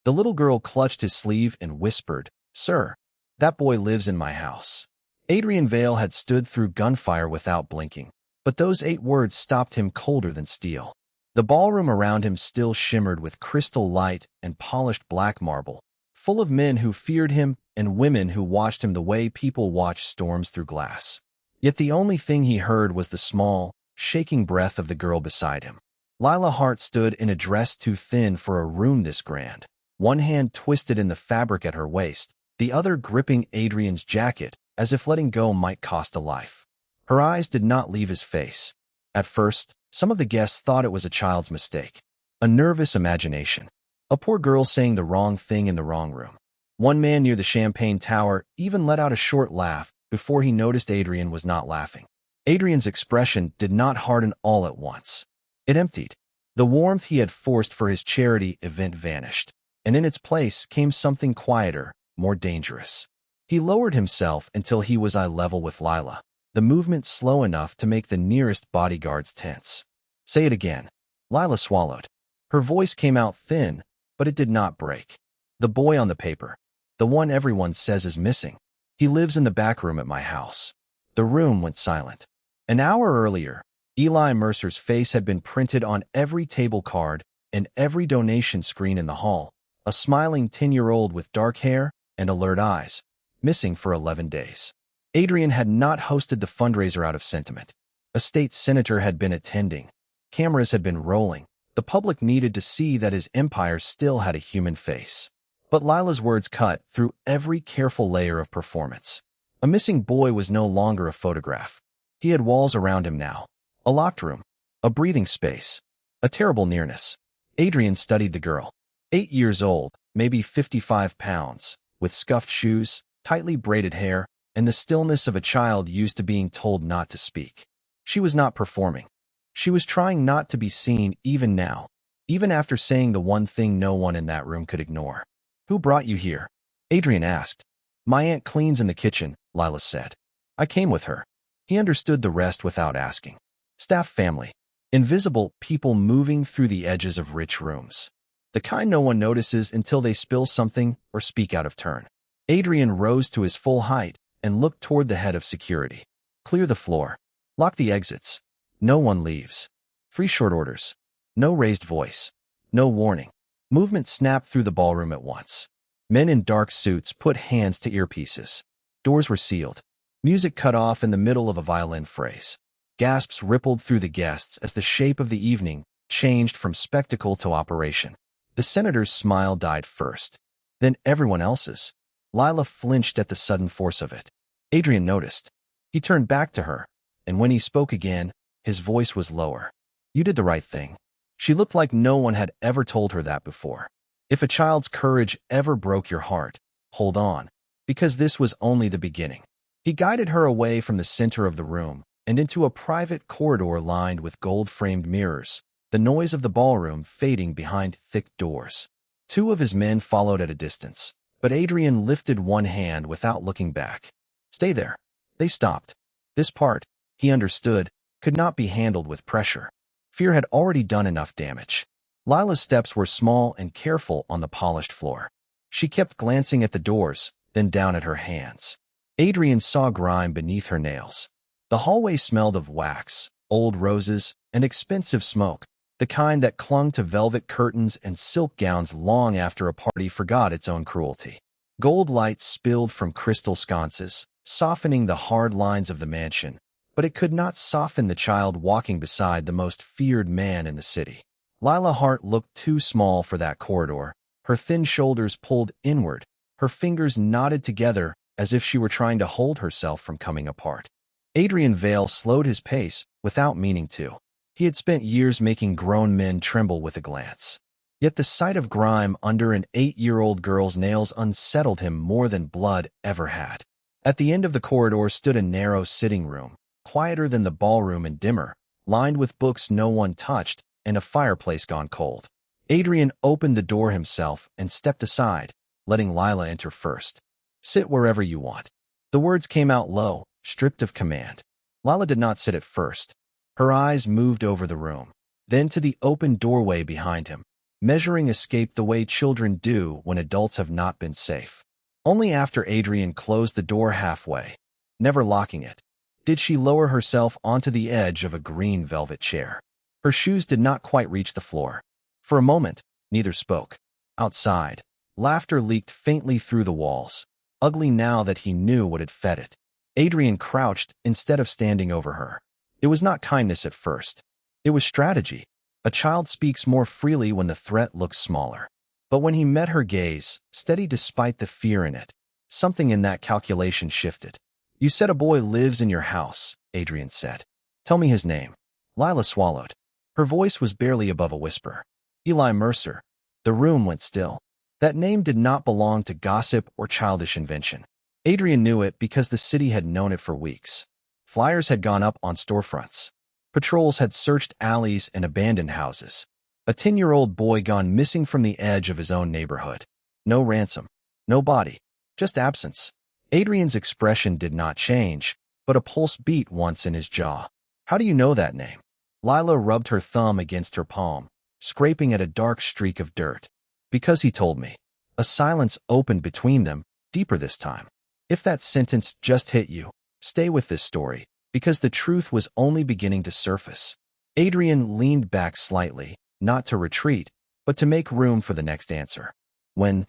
The little girl clutched his sleeve and whispered, "Sir, that boy lives in my house." Adrian Vale had stood through gunfire without blinking, but those 8 words stopped him colder than steel. The ballroom around him still shimmered with crystal light and polished black marble, full of men who feared him and women who watched him the way people watch storms through glass. Yet the only thing he heard was the small, shaking breath of the girl beside him. Lila Hart stood in a dress too thin for a room this grand, one hand twisted in the fabric at her waist, the other gripping Adrian's jacket as if letting go might cost a life. Her eyes did not leave his face. At first, some of the guests thought it was a child's mistake, a nervous imagination, a poor girl saying the wrong thing in the wrong room. One man near the champagne tower even let out a short laugh before he noticed Adrian was not laughing. Adrian's expression did not harden all at once. It emptied. The warmth he had forced for his charity event vanished, and in its place came something quieter, more dangerous. He lowered himself until he was eye level with Lila, the movement slow enough to make the nearest bodyguards tense. "Say it again." Lila swallowed. Her voice came out thin, but it did not break. "The boy on the paper. The one everyone says is missing. He lives in the back room at my house." The room went silent. An hour earlier, Eli Mercer's face had been printed on every table card and every donation screen in the hall, a smiling 10-year-old with dark hair and alert eyes, missing for 11 days. Adrian had not hosted the fundraiser out of sentiment. A state senator had been attending. Cameras had been rolling. The public needed to see that his empire still had a human face. But Lila's words cut through every careful layer of performance. A missing boy was no longer a photograph. He had walls around him now. A locked room. A breathing space. A terrible nearness. Adrian studied the girl. 8 years old, maybe 55 pounds, with scuffed shoes, tightly braided hair, and the stillness of a child used to being told not to speak. She was not performing. She was trying not to be seen even now, even after saying the one thing no one in that room could ignore. "Who brought you here?" Adrian asked. "My aunt cleans in the kitchen," Lila said. "I came with her." He understood the rest without asking. Staff family. Invisible people moving through the edges of rich rooms. The kind no one notices until they spill something or speak out of turn. Adrian rose to his full height and looked toward the head of security. "Clear the floor. Lock the exits. No one leaves. 3 short orders." No raised voice. No warning. Movement snapped through the ballroom at once. Men in dark suits put hands to earpieces. Doors were sealed. Music cut off in the middle of a violin phrase. Gasps rippled through the guests as the shape of the evening changed from spectacle to operation. The senator's smile died first, then everyone else's. Lila flinched at the sudden force of it. Adrian noticed. He turned back to her, and when he spoke again, his voice was lower. "You did the right thing." She looked like no one had ever told her that before. If a child's courage ever broke your heart, hold on, because this was only the beginning. He guided her away from the center of the room and into a private corridor lined with gold-framed mirrors, the noise of the ballroom fading behind thick doors. 2 of his men followed at a distance, but Adrian lifted one hand without looking back. "Stay there." They stopped. This part, he understood, could not be handled with pressure. Fear had already done enough damage. Lila's steps were small and careful on the polished floor. She kept glancing at the doors, then down at her hands. Adrian saw grime beneath her nails. The hallway smelled of wax, old roses, and expensive smoke, the kind that clung to velvet curtains and silk gowns long after a party forgot its own cruelty. Gold lights spilled from crystal sconces, softening the hard lines of the mansion, but it could not soften the child walking beside the most feared man in the city. Lila Hart looked too small for that corridor, her thin shoulders pulled inward, her fingers knotted together as if she were trying to hold herself from coming apart. Adrian Vale slowed his pace without meaning to. He had spent years making grown men tremble with a glance. Yet the sight of grime under an 8-year-old girl's nails unsettled him more than blood ever had. At the end of the corridor stood a narrow sitting room, quieter than the ballroom and dimmer, lined with books no one touched and a fireplace gone cold. Adrian opened the door himself and stepped aside, letting Lila enter first. "Sit wherever you want." The words came out low, stripped of command. Lila did not sit at first. Her eyes moved over the room, then to the open doorway behind him. measuring escape the way children do when adults have not been safe. Only after Adrian closed the door halfway, never locking it, did she lower herself onto the edge of a green velvet chair. Her shoes did not quite reach the floor. For a moment, neither spoke. Outside, laughter leaked faintly through the walls, ugly now that he knew what had fed it. Adrian crouched instead of standing over her. It was not kindness at first. It was strategy. A child speaks more freely when the threat looks smaller. But when he met her gaze, steady despite the fear in it, something in that calculation shifted. "You said a boy lives in your house," Adrian said. "Tell me his name." Lila swallowed. Her voice was barely above a whisper. "Eli Mercer." The room went still. That name did not belong to gossip or childish invention. Adrian knew it because the city had known it for weeks. Flyers had gone up on storefronts. Patrols had searched alleys and abandoned houses. A 10-year-old boy gone missing from the edge of his own neighborhood. No ransom. No body. Just absence. Adrian's expression did not change, but a pulse beat once in his jaw. "How do you know that name?" Lila rubbed her thumb against her palm, scraping at a dark streak of dirt. "Because he told me." A silence opened between them, deeper this time. If that sentence just hit you, stay with this story, because the truth was only beginning to surface. Adrian leaned back slightly, not to retreat, but to make room for the next answer. "When?"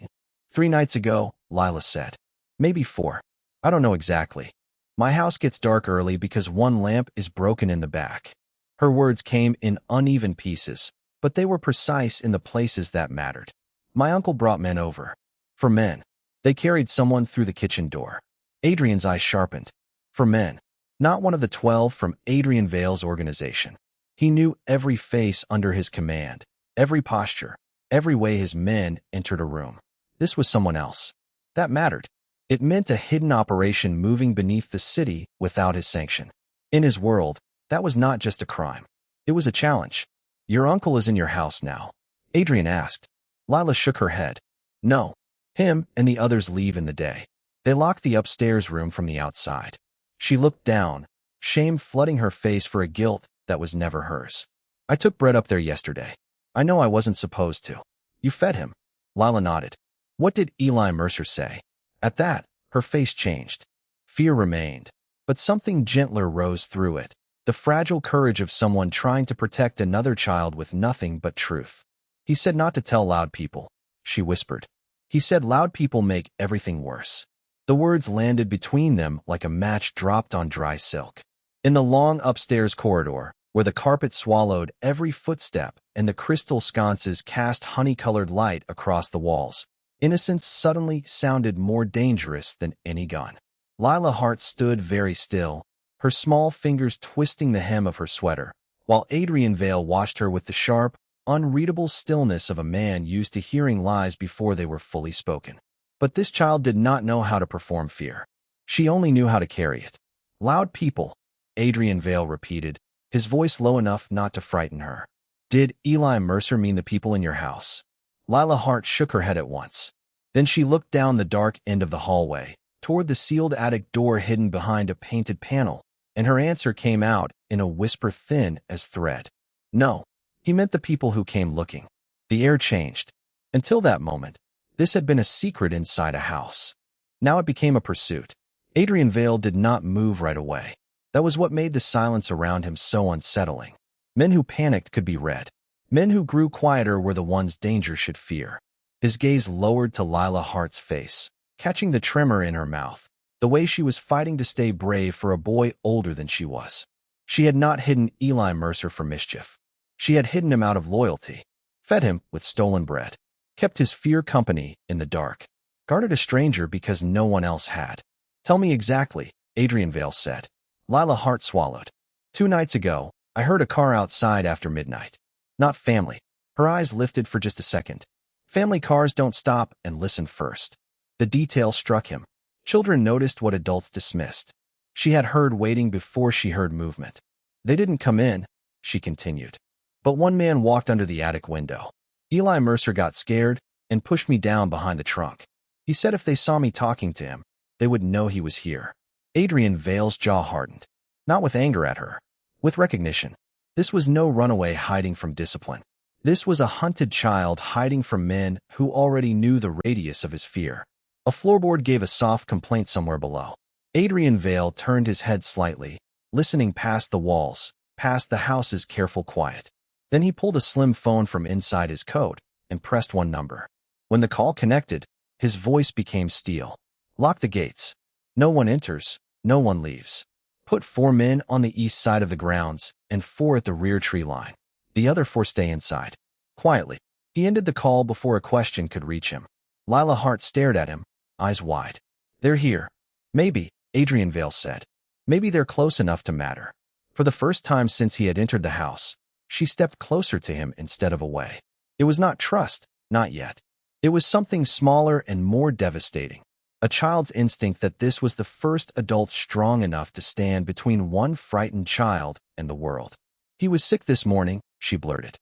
"3 nights ago," Lila said. "Maybe 4. I don't know exactly. My house gets dark early because one lamp is broken in the back." Her words came in uneven pieces, but they were precise in the places that mattered. "My uncle brought men over." "For men." "They carried someone through the kitchen door." Adrian's eyes sharpened. "For men." Not one of the 12 from Adrian Vale's organization. He knew every face under his command, every posture, every way his men entered a room. This was someone else. That mattered. It meant a hidden operation moving beneath the city without his sanction. In his world, that was not just a crime. It was a challenge. "Your uncle is in your house now?" Adrian asked. Lila shook her head. "No. Him and the others leave in the day. They lock the upstairs room from the outside." She looked down, shame flooding her face for a guilt that was never hers. "I took Brett up there yesterday. I know I wasn't supposed to." "You fed him?" Lila nodded. "What did Eli Mercer say?" At that, her face changed. Fear remained, but something gentler rose through it, the fragile courage of someone trying to protect another child with nothing but truth. "He said not to tell loud people," she whispered. "He said loud people make everything worse." The words landed between them like a match dropped on dry silk. In the long upstairs corridor, where the carpet swallowed every footstep and the crystal sconces cast honey-colored light across the walls, innocence suddenly sounded more dangerous than any gun. Lila Hart stood very still, her small fingers twisting the hem of her sweater, while Adrian Vale watched her with the sharp, unreadable stillness of a man used to hearing lies before they were fully spoken. But this child did not know how to perform fear. She only knew how to carry it. "Loud people," Adrian Vale repeated, his voice low enough not to frighten her. "Did Eli Mercer mean the people in your house?" Lila Hart shook her head at once. Then she looked down the dark end of the hallway, toward the sealed attic door hidden behind a painted panel, and her answer came out in a whisper thin as thread. "No, he meant the people who came looking." The air changed. Until that moment, this had been a secret inside a house. Now it became a pursuit. Adrian Vale did not move right away. That was what made the silence around him so unsettling. Men who panicked could be read. Men who grew quieter were the ones danger should fear. His gaze lowered to Lila Hart's face, catching the tremor in her mouth, the way she was fighting to stay brave for a boy older than she was. She had not hidden Eli Mercer for mischief. She had hidden him out of loyalty, fed him with stolen bread, kept his fear company in the dark, guarded a stranger because no one else had. "Tell me exactly," Adrian Vale said. Lila Hart swallowed. 2 nights ago, I heard a car outside after midnight. Not family." Her eyes lifted for just a second. "Family cars don't stop and listen first." The detail struck him. Children noticed what adults dismissed. She had heard waiting before she heard movement. "They didn't come in," she continued. "But one man walked under the attic window. Eli Mercer got scared and pushed me down behind the trunk. He said if they saw me talking to him, they would know he was here." Adrian Vale's jaw hardened. Not with anger at her. With recognition. This was no runaway hiding from discipline. This was a hunted child hiding from men who already knew the radius of his fear. A floorboard gave a soft complaint somewhere below. Adrian Vale turned his head slightly, listening past the walls, past the house's careful quiet. Then he pulled a slim phone from inside his coat and pressed one number. When the call connected, his voice became steel. Lock the gates. No one enters, no one leaves. Put 4 men on the east side of the grounds and 4 at the rear tree line. The other 4 stay inside. Quietly, he ended the call before a question could reach him. Lila Hart stared at him, eyes wide. They're here. Maybe, Adrian Vale said. Maybe they're close enough to matter. For the first time since he had entered the house, she stepped closer to him instead of away. It was not trust, not yet. It was something smaller and more devastating. A child's instinct that this was the first adult strong enough to stand between one frightened child and the world. He was sick this morning, she blurted.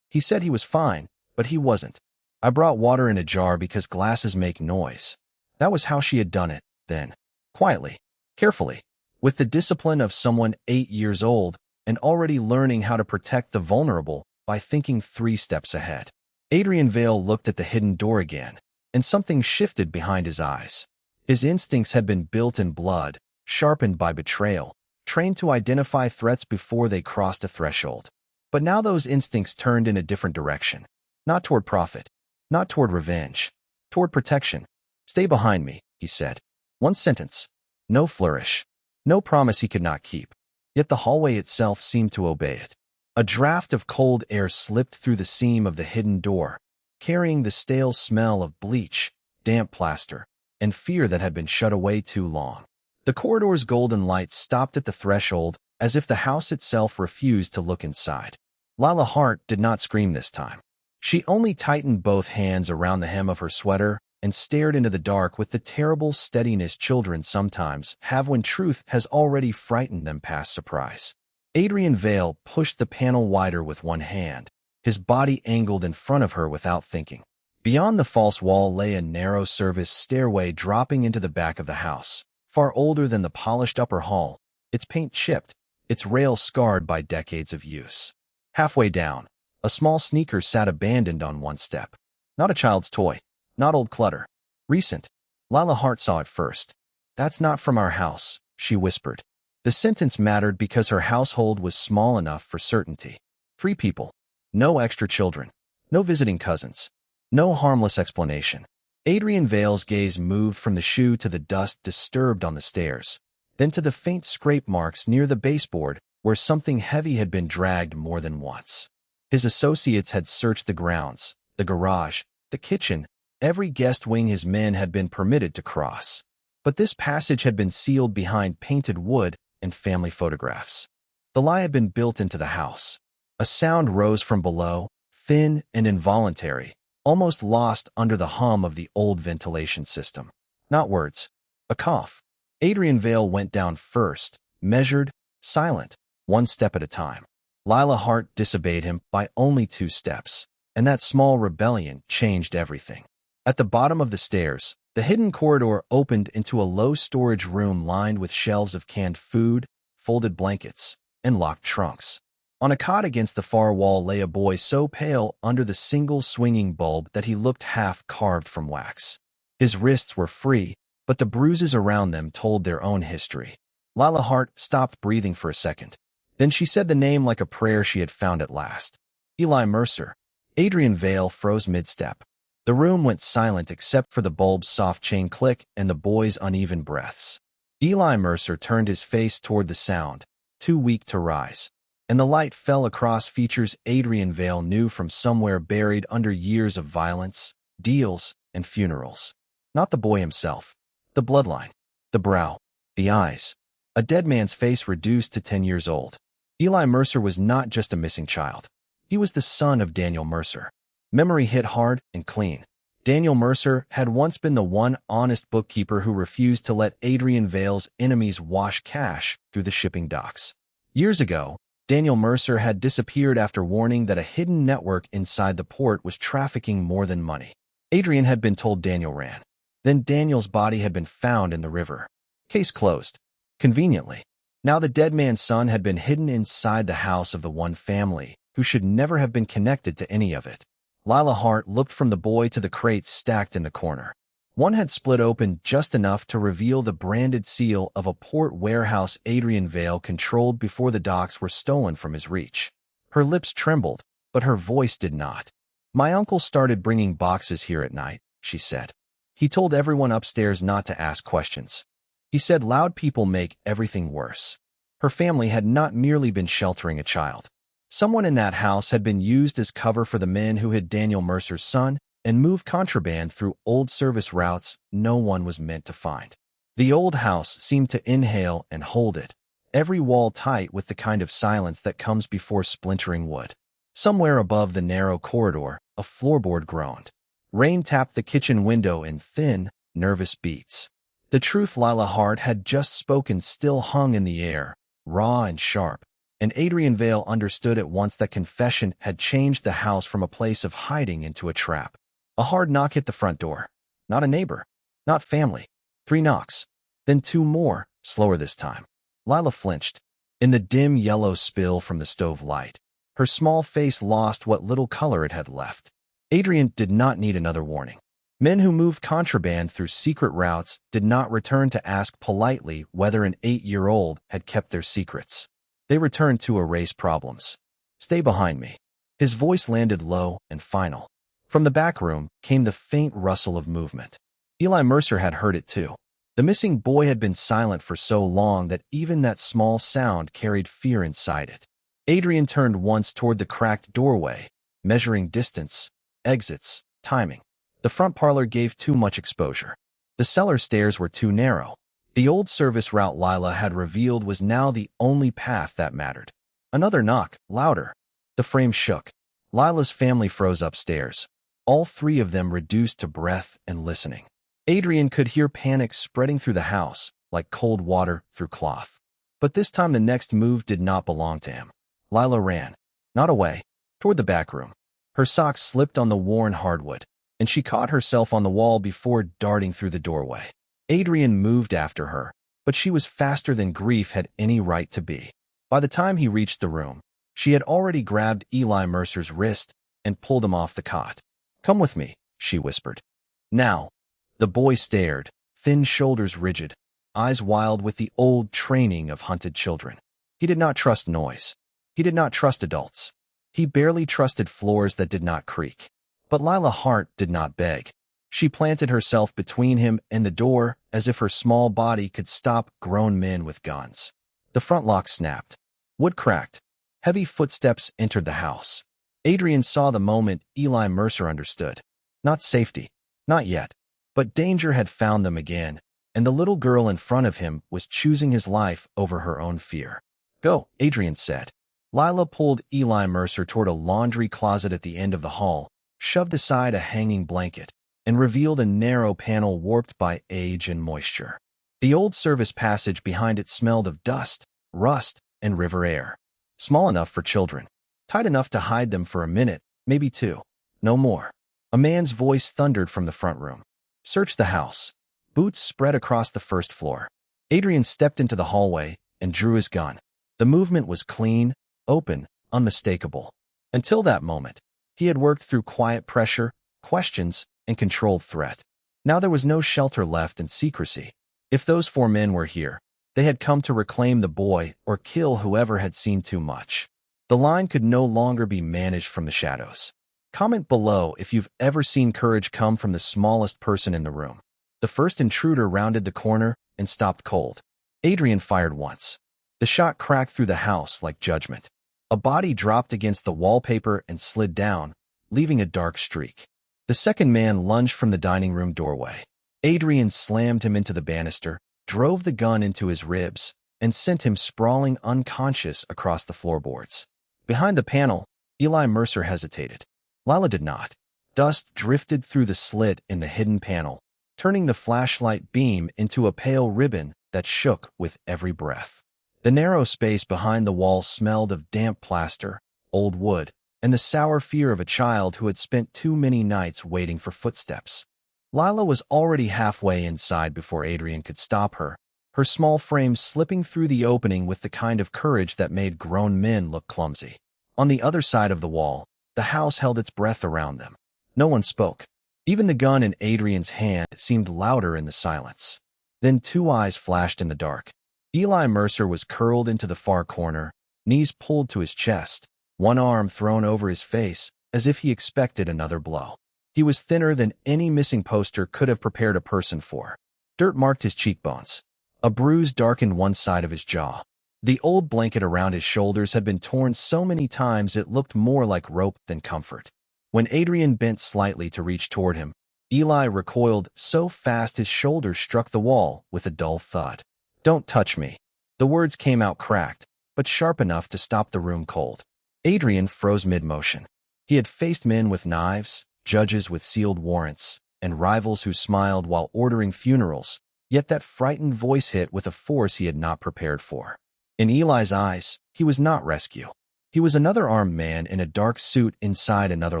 He said he was fine, but he wasn't. I brought water in a jar because glasses make noise. That was how she had done it, then. Quietly, carefully, with the discipline of someone 8 years old and already learning how to protect the vulnerable by thinking 3 steps ahead. Adrian Vale looked at the hidden door again, and something shifted behind his eyes. His instincts had been built in blood, sharpened by betrayal, trained to identify threats before they crossed a threshold. But now those instincts turned in a different direction. Not toward profit, not toward revenge, toward protection. Stay behind me, he said. One sentence. No flourish. No promise he could not keep. Yet the hallway itself seemed to obey it. A draft of cold air slipped through the seam of the hidden door, carrying the stale smell of bleach, damp plaster, and fear that had been shut away too long. The corridor's golden light stopped at the threshold as if the house itself refused to look inside. Lila Hart did not scream this time. She only tightened both hands around the hem of her sweater and stared into the dark with the terrible steadiness children sometimes have when truth has already frightened them past surprise. Adrian Vale pushed the panel wider with one hand, his body angled in front of her without thinking. Beyond the false wall lay a narrow service stairway dropping into the back of the house, far older than the polished upper hall, its paint chipped, its rails scarred by decades of use. Halfway down, a small sneaker sat abandoned on one step. Not a child's toy, not old clutter. Recent. Lila Hart saw it first. That's not from our house, she whispered. The sentence mattered because her household was small enough for certainty. 3 people. No extra children. No visiting cousins. No harmless explanation. Adrian Vale's gaze moved from the shoe to the dust disturbed on the stairs, then to the faint scrape marks near the baseboard where something heavy had been dragged more than once. His associates had searched the grounds, the garage, the kitchen, every guest wing his men had been permitted to cross. But this passage had been sealed behind painted wood and family photographs. The lie had been built into the house. A sound rose from below, thin and involuntary, almost lost under the hum of the old ventilation system. Not words. A cough. Adrian Vale went down first, measured, silent, 1 step at a time. Lila Hart disobeyed him by only 2 steps, and that small rebellion changed everything. At the bottom of the stairs, the hidden corridor opened into a low storage room lined with shelves of canned food, folded blankets, and locked trunks. On a cot against the far wall lay a boy so pale under the single swinging bulb that he looked half carved from wax. His wrists were free, but the bruises around them told their own history. Lila Hart stopped breathing for a second. Then she said the name like a prayer she had found at last. Eli Mercer. Adrian Vale froze mid-step. The room went silent except for the bulb's soft chain click and the boy's uneven breaths. Eli Mercer turned his face toward the sound, too weak to rise, and the light fell across features Adrian Vale knew from somewhere buried under years of violence, deals, and funerals. Not the boy himself. The bloodline. The brow. The eyes. A dead man's face reduced to 10 years old. Eli Mercer was not just a missing child. He was the son of Daniel Mercer. Memory hit hard and clean. Daniel Mercer had once been the one honest bookkeeper who refused to let Adrian Vale's enemies wash cash through the shipping docks. Years ago, Daniel Mercer had disappeared after warning that a hidden network inside the port was trafficking more than money. Adrian had been told Daniel ran. Then Daniel's body had been found in the river. Case closed. Conveniently. Now the dead man's son had been hidden inside the house of the one family who should never have been connected to any of it. Lila Hart looked from the boy to the crates stacked in the corner. One had split open just enough to reveal the branded seal of a port warehouse Adrian Vale controlled before the docks were stolen from his reach. Her lips trembled, but her voice did not. "My uncle started bringing boxes here at night," she said. "He told everyone upstairs not to ask questions. He said loud people make everything worse." Her family had not merely been sheltering a child. Someone in that house had been used as cover for the men who hid Daniel Mercer's son and moved contraband through old service routes no one was meant to find. The old house seemed to inhale and hold it, every wall tight with the kind of silence that comes before splintering wood. Somewhere above the narrow corridor, a floorboard groaned. Rain tapped the kitchen window in thin, nervous beats. The truth Lila Hart had just spoken still hung in the air, raw and sharp, and Adrian Vale understood at once that confession had changed the house from a place of hiding into a trap. A hard knock hit the front door. Not a neighbor, not family. 3 knocks, then 2 more, slower this time. Lila flinched. In the dim yellow spill from the stove light, her small face lost what little color it had left. Adrian did not need another warning. Men who moved contraband through secret routes did not return to ask politely whether an 8-year-old had kept their secrets. They returned to erase problems. "Stay behind me." His voice landed low and final. From the back room came the faint rustle of movement. Eli Mercer had heard it too. The missing boy had been silent for so long that even that small sound carried fear inside it. Adrian turned once toward the cracked doorway, measuring distance, exits, timing. The front parlor gave too much exposure. The cellar stairs were too narrow. The old service route Lila had revealed was now the only path that mattered. Another knock, louder. The frame shook. Lila's family froze upstairs, all 3 of them reduced to breath and listening. Adrian could hear panic spreading through the house, like cold water through cloth. But this time the next move did not belong to him. Lila ran, not away, toward the back room. Her socks slipped on the worn hardwood, and she caught herself on the wall before darting through the doorway. Adrian moved after her, but she was faster than grief had any right to be. By the time he reached the room, she had already grabbed Eli Mercer's wrist and pulled him off the cot. "Come with me," she whispered. "Now." The boy stared, thin shoulders rigid, eyes wild with the old training of hunted children. He did not trust noise. He did not trust adults. He barely trusted floors that did not creak. But Lila Hart did not beg. She planted herself between him and the door as if her small body could stop grown men with guns. The front lock snapped. Wood cracked. Heavy footsteps entered the house. Adrian saw the moment Eli Mercer understood. Not safety. Not yet. But danger had found them again, and the little girl in front of him was choosing his life over her own fear. "Go," Adrian said. Lila pulled Eli Mercer toward a laundry closet at the end of the hall, shoved aside a hanging blanket, and revealed a narrow panel warped by age and moisture. The old service passage behind it smelled of dust, rust, and river air. Small enough for children. Tight enough to hide them for a minute, maybe 2. No more. A man's voice thundered from the front room. "Search the house." Boots spread across the first floor. Adrian stepped into the hallway and drew his gun. The movement was clean, open, unmistakable. Until that moment, he had worked through quiet pressure, questions, and controlled threat. Now there was no shelter left and secrecy. If those 4 men were here, they had come to reclaim the boy or kill whoever had seen too much. The line could no longer be managed from the shadows. Comment below if you've ever seen courage come from the smallest person in the room. The first intruder rounded the corner and stopped cold. Adrian fired once. The shot cracked through the house like judgment. A body dropped against the wallpaper and slid down, leaving a dark streak. The second man lunged from the dining room doorway. Adrian slammed him into the banister, drove the gun into his ribs, and sent him sprawling unconscious across the floorboards. Behind the panel, Eli Mercer hesitated. Lila did not. Dust drifted through the slit in the hidden panel, turning the flashlight beam into a pale ribbon that shook with every breath. The narrow space behind the wall smelled of damp plaster, old wood, and the sour fear of a child who had spent too many nights waiting for footsteps. Lila was already halfway inside before Adrian could stop her, her small frame slipping through the opening with the kind of courage that made grown men look clumsy. On the other side of the wall, the house held its breath around them. No one spoke. Even the gun in Adrian's hand seemed louder in the silence. Then two eyes flashed in the dark. Eli Mercer was curled into the far corner, knees pulled to his chest, one arm thrown over his face as if he expected another blow. He was thinner than any missing poster could have prepared a person for. Dirt marked his cheekbones. A bruise darkened one side of his jaw. The old blanket around his shoulders had been torn so many times it looked more like rope than comfort. When Adrian bent slightly to reach toward him, Eli recoiled so fast his shoulders struck the wall with a dull thud. "Don't touch me." The words came out cracked, but sharp enough to stop the room cold. Adrian froze mid-motion. He had faced men with knives, judges with sealed warrants, and rivals who smiled while ordering funerals, yet that frightened voice hit with a force he had not prepared for. In Eli's eyes, he was not rescue. He was another armed man in a dark suit inside another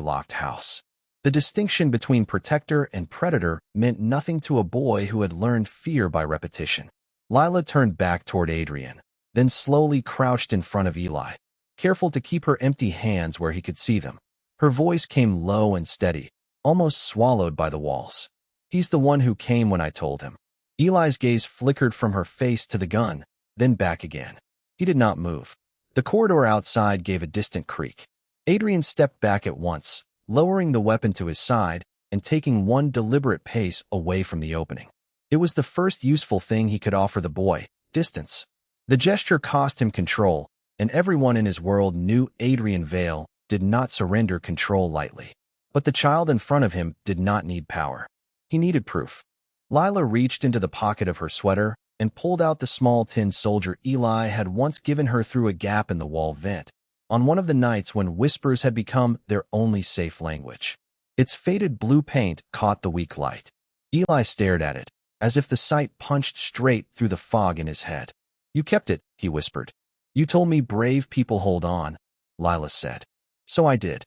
locked house. The distinction between protector and predator meant nothing to a boy who had learned fear by repetition. Lila turned back toward Adrian, then slowly crouched in front of Eli, careful to keep her empty hands where he could see them. Her voice came low and steady, almost swallowed by the walls. "He's the one who came when I told him." Eli's gaze flickered from her face to the gun, then back again. He did not move. The corridor outside gave a distant creak. Adrian stepped back at once, lowering the weapon to his side and taking one deliberate pace away from the opening. It was the first useful thing he could offer the boy, distance. The gesture cost him control, and everyone in his world knew Adrian Vale did not surrender control lightly. But the child in front of him did not need power. He needed proof. Lila reached into the pocket of her sweater and pulled out the small tin soldier Eli had once given her through a gap in the wall vent, on one of the nights when whispers had become their only safe language. Its faded blue paint caught the weak light. Eli stared at it, as if the sight punched straight through the fog in his head. "You kept it," he whispered. "You told me brave people hold on," Lila said. "So I did."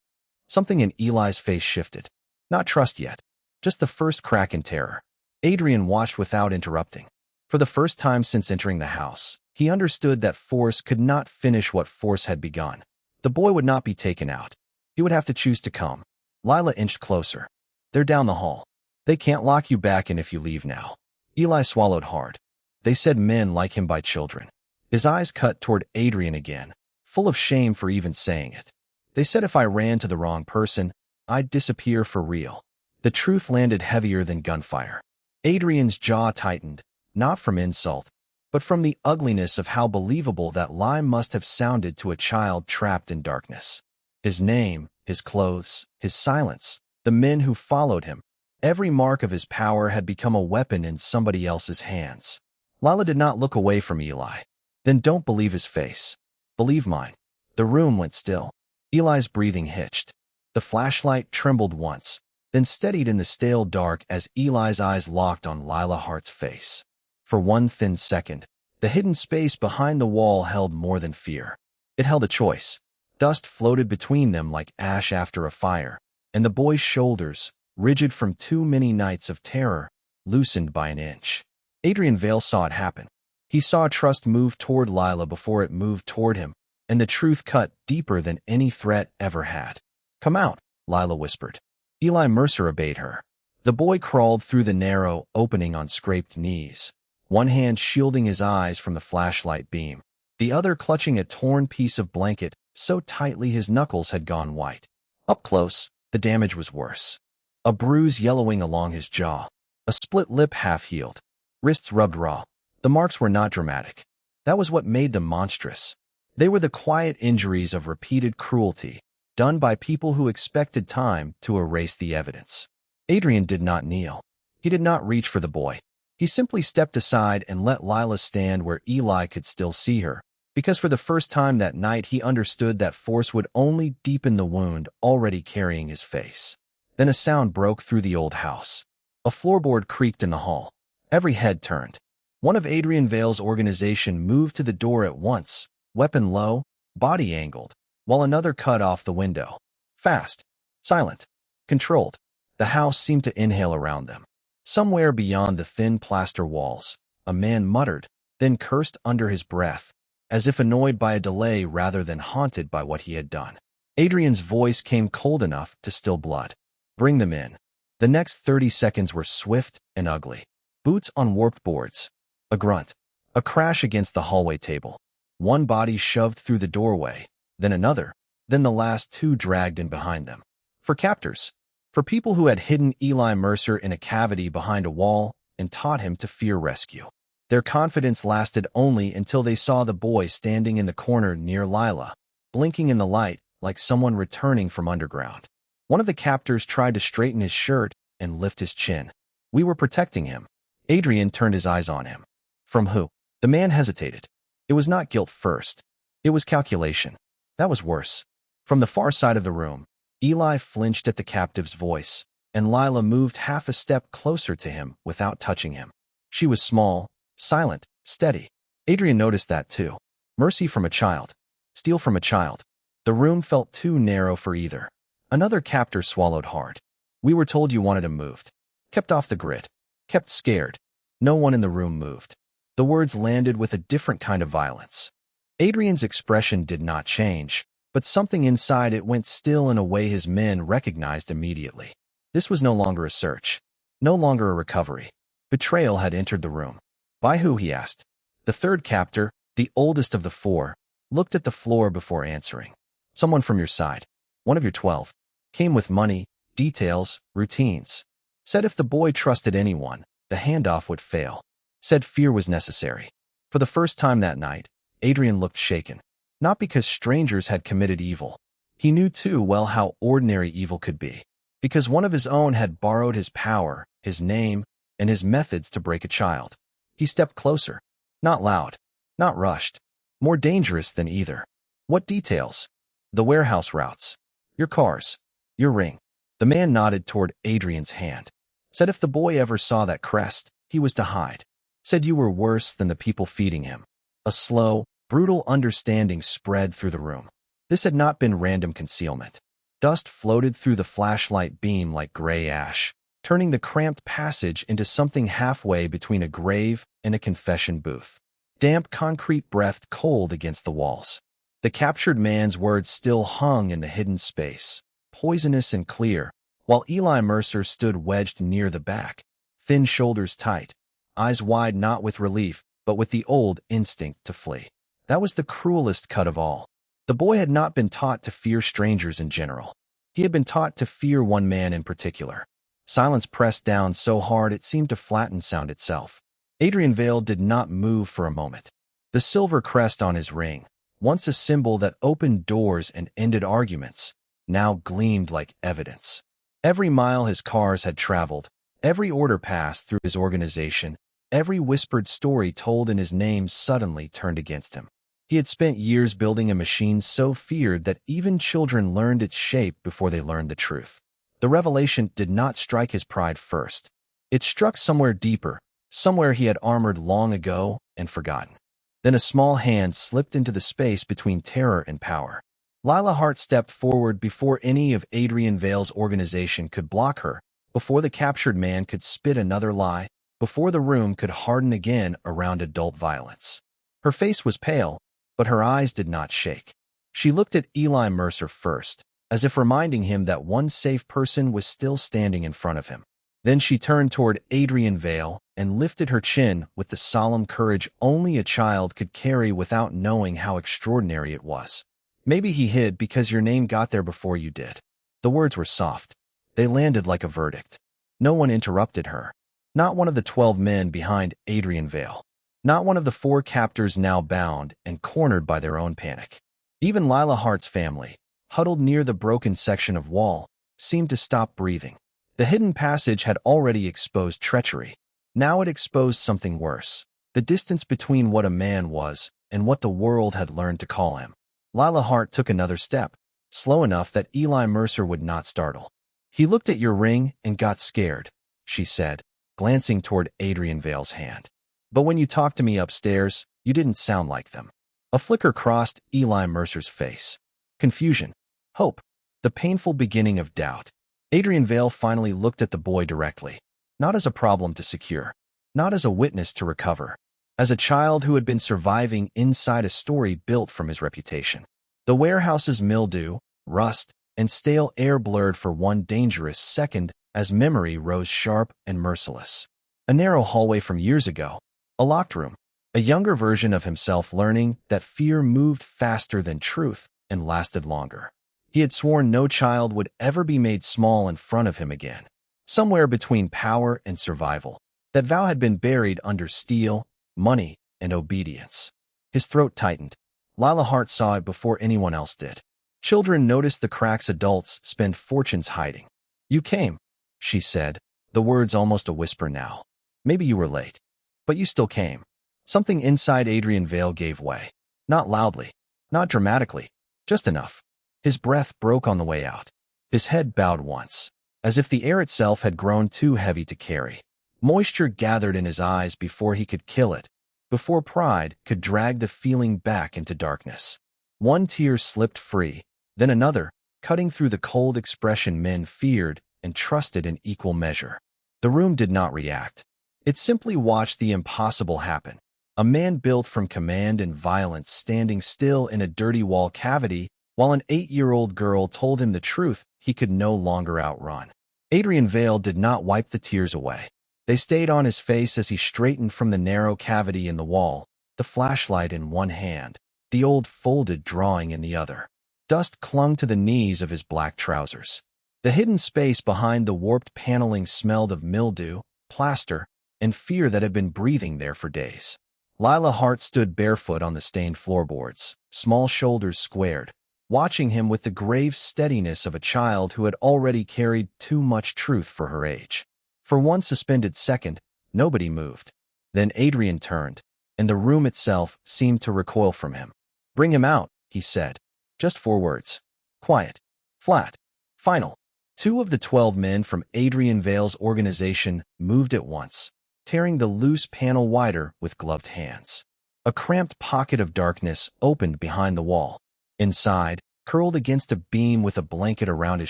Something in Eli's face shifted. Not trust yet, just the first crack in terror. Adrian watched without interrupting. For the first time since entering the house, he understood that force could not finish what force had begun. The boy would not be taken out. He would have to choose to come. Lila inched closer. "They're down the hall. They can't lock you back in if you leave now." Eli swallowed hard. They said men like him by children. His eyes cut toward Adrian again, full of shame for even saying it. "They said if I ran to the wrong person, I'd disappear for real." The truth landed heavier than gunfire. Adrian's jaw tightened, not from insult, but from the ugliness of how believable that lie must have sounded to a child trapped in darkness. His name, his clothes, his silence, the men who followed him, every mark of his power had become a weapon in somebody else's hands. Lila did not look away from Eli. "Then don't believe his face. Believe mine." The room went still. Eli's breathing hitched. The flashlight trembled once, then steadied in the stale dark as Eli's eyes locked on Lila Hart's face. For one thin second, the hidden space behind the wall held more than fear. It held a choice. Dust floated between them like ash after a fire, and the boy's shoulders, rigid from too many nights of terror, loosened by an inch. Adrian Vale saw it happen. He saw trust move toward Lila before it moved toward him, and the truth cut deeper than any threat ever had. "Come out," Lila whispered. Eli Mercer obeyed her. The boy crawled through the narrow opening on scraped knees, one hand shielding his eyes from the flashlight beam, the other clutching a torn piece of blanket so tightly his knuckles had gone white. Up close, the damage was worse. A bruise yellowing along his jaw, a split lip half-healed, wrists rubbed raw. The marks were not dramatic. That was what made them monstrous. They were the quiet injuries of repeated cruelty, done by people who expected time to erase the evidence. Adrian did not kneel. He did not reach for the boy. He simply stepped aside and let Lila stand where Eli could still see her, because for the first time that night he understood that force would only deepen the wound already carrying his face. Then a sound broke through the old house. A floorboard creaked in the hall. Every head turned. One of Adrian Vale's organization moved to the door at once, weapon low, body angled, while another cut off the window. Fast, silent, controlled. The house seemed to inhale around them. Somewhere beyond the thin plaster walls, a man muttered, then cursed under his breath, as if annoyed by a delay rather than haunted by what he had done. Adrian's voice came cold enough to still blood. Bring them in. The next 30 seconds were swift and ugly. Boots on warped boards. A grunt. A crash against the hallway table. One body shoved through the doorway, then another, then the last two dragged in behind them. For captors. For people who had hidden Eli Mercer in a cavity behind a wall and taught him to fear rescue. Their confidence lasted only until they saw the boy standing in the corner near Lila, blinking in the light like someone returning from underground. One of the captors tried to straighten his shirt and lift his chin. We were protecting him. Adrian turned his eyes on him. From who? The man hesitated. It was not guilt first. It was calculation. That was worse. From the far side of the room, Eli flinched at the captive's voice, and Lila moved half a step closer to him without touching him. She was small, silent, steady. Adrian noticed that too. Mercy from a child. Steel from a child. The room felt too narrow for either. Another captor swallowed hard. We were told you wanted him moved. Kept off the grid. Kept scared. No one in the room moved. The words landed with a different kind of violence. Adrian's expression did not change, but something inside it went still in a way his men recognized immediately. This was no longer a search. No longer a recovery. Betrayal had entered the room. By who, he asked. The third captor, the oldest of the four, looked at the floor before answering. Someone from your side. One of your 12. Came with money, details, routines. Said if the boy trusted anyone, the handoff would fail. Said fear was necessary. For the first time that night, Adrian looked shaken. Not because strangers had committed evil. He knew too well how ordinary evil could be. Because one of his own had borrowed his power, his name, and his methods to break a child. He stepped closer. Not loud. Not rushed. More dangerous than either. What details? The warehouse routes. Your cars. Your ring. The man nodded toward Adrian's hand. Said if the boy ever saw that crest, he was to hide. Said you were worse than the people feeding him. A slow, brutal understanding spread through the room. This had not been random concealment. Dust floated through the flashlight beam like gray ash, turning the cramped passage into something halfway between a grave and a confession booth. Damp concrete breathed cold against the walls. The captured man's words still hung in the hidden space, poisonous and clear, while Eli Mercer stood wedged near the back, thin shoulders tight, eyes wide not with relief, but with the old instinct to flee. That was the cruelest cut of all. The boy had not been taught to fear strangers in general. He had been taught to fear one man in particular. Silence pressed down so hard it seemed to flatten sound itself. Adrian Vale did not move for a moment. The silver crest on his ring, once a symbol that opened doors and ended arguments, now gleamed like evidence. Every mile his cars had traveled, every order passed through his organization, every whispered story told in his name suddenly turned against him. He had spent years building a machine so feared that even children learned its shape before they learned the truth. The revelation did not strike his pride first. It struck somewhere deeper, somewhere he had armored long ago and forgotten. Then a small hand slipped into the space between terror and power. Lila Hart stepped forward before any of Adrian Vale's organization could block her, before the captured man could spit another lie, before the room could harden again around adult violence. Her face was pale, but her eyes did not shake. She looked at Eli Mercer first, as if reminding him that one safe person was still standing in front of him. Then she turned toward Adrian Vale and lifted her chin with the solemn courage only a child could carry without knowing how extraordinary it was. Maybe he hid because your name got there before you did. The words were soft. They landed like a verdict. No one interrupted her. Not one of the 12 men behind Adrian Vale. Not one of the 4 captors now bound and cornered by their own panic. Even Lila Hart's family, huddled near the broken section of wall, seemed to stop breathing. The hidden passage had already exposed treachery. Now it exposed something worse. The distance between what a man was and what the world had learned to call him. Lila Hart took another step, slow enough that Eli Mercer would not startle. He looked at your ring and got scared, she said, glancing toward Adrian Vale's hand. But when you talked to me upstairs, you didn't sound like them. A flicker crossed Eli Mercer's face. Confusion. Hope. The painful beginning of doubt. Adrian Vale finally looked at the boy directly. Not as a problem to secure. Not as a witness to recover. as a child who had been surviving inside a story built from his reputation. The warehouse's mildew, rust, and stale air blurred for one dangerous second as memory rose sharp and merciless. A narrow hallway from years ago, a locked room, a younger version of himself learning that fear moved faster than truth and lasted longer. He had sworn no child would ever be made small in front of him again. Somewhere between power and survival, that vow had been buried under steel, money, and obedience. His throat tightened. Lila Hart saw it before anyone else did. Children noticed the cracks adults spend fortunes hiding. "You came," she said, the words almost a whisper now. "Maybe you were late, but you still came." Something inside Adrian Vale gave way. Not loudly, not dramatically, just enough. His breath broke on the way out. His head bowed once, as if the air itself had grown too heavy to carry. Moisture gathered in his eyes before he could kill it, before pride could drag the feeling back into darkness. One tear slipped free, then another, cutting through the cold expression men feared and trusted in equal measure. The room did not react. It simply watched the impossible happen. A man built from command and violence standing still in a dirty wall cavity while an 8-year-old girl told him the truth he could no longer outrun. Adrian Vale did not wipe the tears away. They stayed on his face as he straightened from the narrow cavity in the wall, the flashlight in one hand, the old folded drawing in the other. Dust clung to the knees of his black trousers. The hidden space behind the warped paneling smelled of mildew, plaster, and fear that had been breathing there for days. Lila Hart stood barefoot on the stained floorboards, small shoulders squared, watching him with the grave steadiness of a child who had already carried too much truth for her age. For one suspended second, nobody moved. Then Adrian turned, and the room itself seemed to recoil from him. "Bring him out," he said. Just 4 words. Quiet. Flat. Final. 2 of the 12 men from Adrian Vale's organization moved at once, tearing the loose panel wider with gloved hands. A cramped pocket of darkness opened behind the wall. Inside, curled against a beam with a blanket around his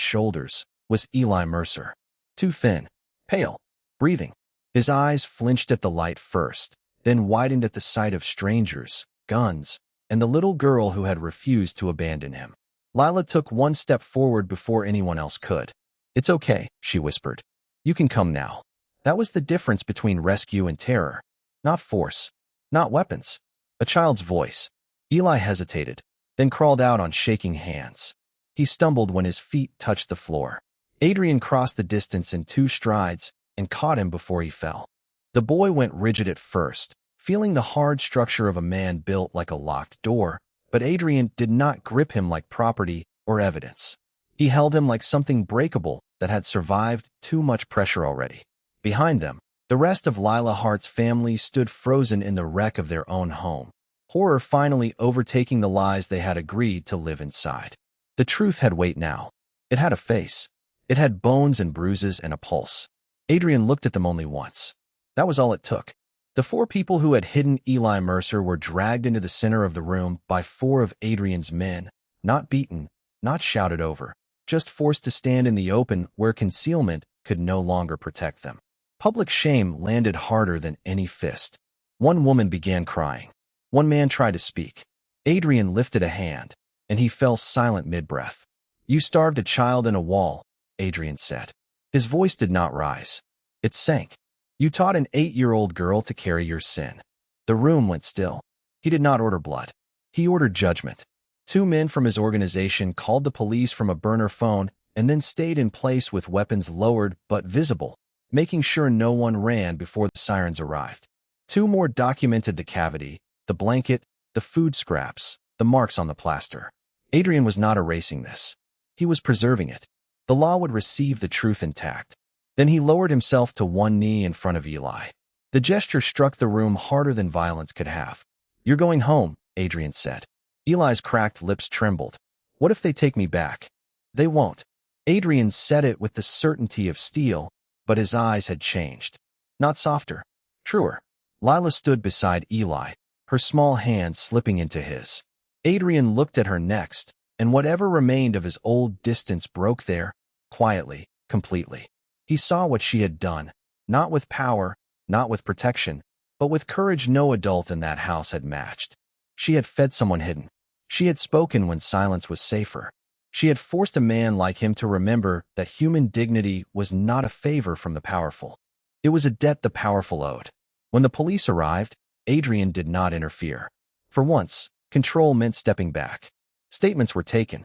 shoulders, was Eli Mercer. Too thin, pale, breathing. His eyes flinched at the light first, then widened at the sight of strangers, guns, and the little girl who had refused to abandon him. Lila took 1 step forward before anyone else could. "It's okay," she whispered. "You can come now." That was the difference between rescue and terror. Not force, not weapons. A child's voice. Eli hesitated, then crawled out on shaking hands. He stumbled when his feet touched the floor. Adrian crossed the distance in 2 strides and caught him before he fell. The boy went rigid at first, feeling the hard structure of a man built like a locked door, but Adrian did not grip him like property or evidence. He held him like something breakable that had survived too much pressure already. Behind them, the rest of Lila Hart's family stood frozen in the wreck of their own home, horror finally overtaking the lies they had agreed to live inside. The truth had weight now. It had a face. It had bones and bruises and a pulse. Adrian looked at them only once. That was all it took. The 4 people who had hidden Eli Mercer were dragged into the center of the room by 4 of Adrian's men, not beaten, not shouted over, just forced to stand in the open where concealment could no longer protect them. Public shame landed harder than any fist. 1 woman began crying. 1 man tried to speak. Adrian lifted a hand, and he fell silent mid-breath. "You starved a child in a wall," Adrian said. His voice did not rise. It sank. "You taught an 8-year-old girl to carry your sin." The room went still. He did not order blood. He ordered judgment. 2 men from his organization called the police from a burner phone and then stayed in place with weapons lowered but visible, making sure no one ran before the sirens arrived. 2 more documented the cavity, the blanket, the food scraps, the marks on the plaster. Adrian was not erasing this. He was preserving it. The law would receive the truth intact. Then he lowered himself to 1 knee in front of Eli. The gesture struck the room harder than violence could have. "You're going home," Adrian said. Eli's cracked lips trembled. "What if they take me back?" "They won't." Adrian said it with the certainty of steel, but his eyes had changed. Not softer, truer. Lila stood beside Eli, her small hand slipping into his. Adrian looked at her next, and whatever remained of his old distance broke there, quietly, completely. He saw what she had done, not with power, not with protection, but with courage no adult in that house had matched. She had fed someone hidden. She had spoken when silence was safer. She had forced a man like him to remember that human dignity was not a favor from the powerful. It was a debt the powerful owed. When the police arrived, Adrian did not interfere. For once, control meant stepping back. Statements were taken.